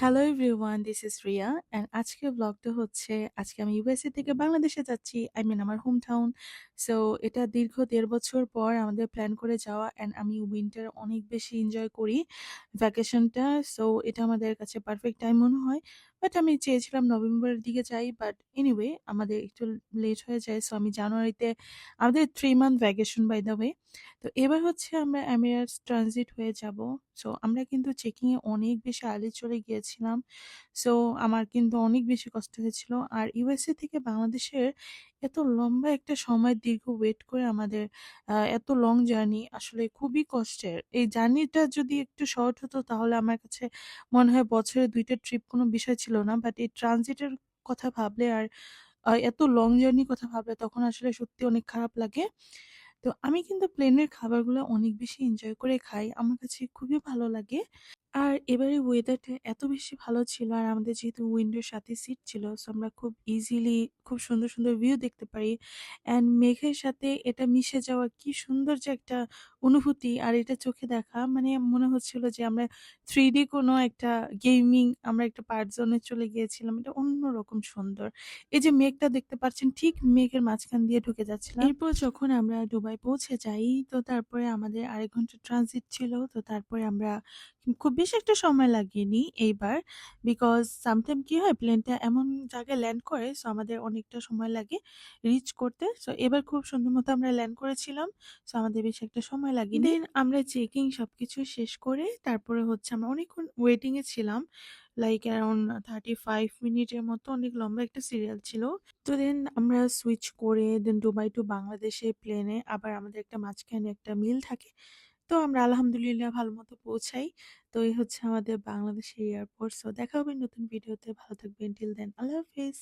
Hello everyone, this is Riya and আজকের ব্লগটা হচ্ছে আজকে আমি ইউএসএ থেকে বাংলাদেশে যাচ্ছি। আমার হোম টাউন। সো এটা দীর্ঘ ১.৫ বছর পর আমাদের প্ল্যান করে যাওয়া অ্যান্ড আমি উইন্টার অনেক বেশি এনজয় করি ভ্যাকেশনটা। সো এটা আমাদের কাছে পারফেক্ট টাইম মনে হয়। বাট আমি চেয়েছিলাম নভেম্বরের দিকে যাই, বাট এনিওয়ে আমাদের একটু লেট হয়ে যায়। সো আমি জানুয়ারিতে আমাদের 3 month vacation by the way. তো এবার হচ্ছে আমরা এমিরেটস ট্রানজিট হয়ে যাব। সো আমরা কিন্তু চেকিং এ অনেক বেশি আর্লি চলে গিয়েছিলাম। সো আমার কিন্তু অনেক বেশি কষ্ট হয়েছিল। আর ইউএসএ থেকে বাংলাদেশের এত লম্বা একটা সময় দীর্ঘ ওয়েট করে আমাদের এত লং জার্নি আসলে খুবই কষ্টের। এই জার্নিটা যদি একটু শর্ট হতো তাহলে আমার কাছে মনে হয় বছরে ২ টা ট্রিপ কোনো বিষয় ছিল না। বাট এই ট্রানজিটের কথা ভাবলে আর এত লং জার্নির কথা ভাবলে তখন আসলে সত্যি অনেক খারাপ লাগে। তো আমি কিন্তু প্লেনের খাবারগুলো অনেক বেশি এনজয় করে খাই। আমার কাছে খুবই ভালো লাগে। আর এবারে ওয়েদারটা এত বেশি ভালো ছিল আর আমাদের যেহেতু উইন্ডোর সাথে সিট ছিল, সো আমরা খুব ইজিলি খুব সুন্দর, সুন্দর ভিউ দেখতে পারি। অ্যান্ড মেঘের সাথে এটা মিশে যাওয়া কি সুন্দর যে একটা অনুভূতি, আর এটা চোখে দেখা মানে মনে হচ্ছিল যে আমরা 3D কোনো একটা গেমিং আমরা একটা পার্ট জোনে চলে গিয়েছিলাম। এটা অন্যরকম সুন্দর। এই যে মেঘটা দেখতে পাচ্ছেন ঠিক মেঘের মাঝখান দিয়ে ঢুকে যাচ্ছিলাম। এরপর যখন আমরা দুবাই পৌঁছে যাই, তো তারপরে আমাদের আরেক ঘন্টা ট্রানজিট ছিল। তো তারপরে আমরা খুব বেশি একটা সময় লাগেনি এইবার। বিকজ সামটাইম কি হয় প্লেনটা এমন জায়গায় ল্যান্ড করে, সো আমাদের অনেকটা সময় লাগে রিচ করতে। সো এবার খুব সুন্দর মতো আমরা ল্যান্ড করেছিলাম। সো আমাদের বেশি একটা সময় লাগেনি। দেন আমরা চেকিং সবকিছু শেষ করে তারপরে হচ্ছে আমরা অনেকক্ষণ ওয়েটিং এ ছিলাম। লাইক অ্যারাউন্ড 35 মিনিটের মতো, অনেক লম্বা একটা সিরিয়াল ছিল। তো দেন আমরা সুইচ করে দেন দুবাই টু বাংলাদেশে প্লেনে আবার আমাদের একটা মাঝখানে একটা মিল থাকে। তো আমরা আলহামদুলিল্লাহ ভালোমতো পৌঁছাই। তো এই হচ্ছে আমাদের বাংলাদেশের এয়ারপোর্ট। সো দেখা হবে নতুন ভিডিওতে। ভালো থাকবেন। টিল দেন আল্লাহ হাফেজ।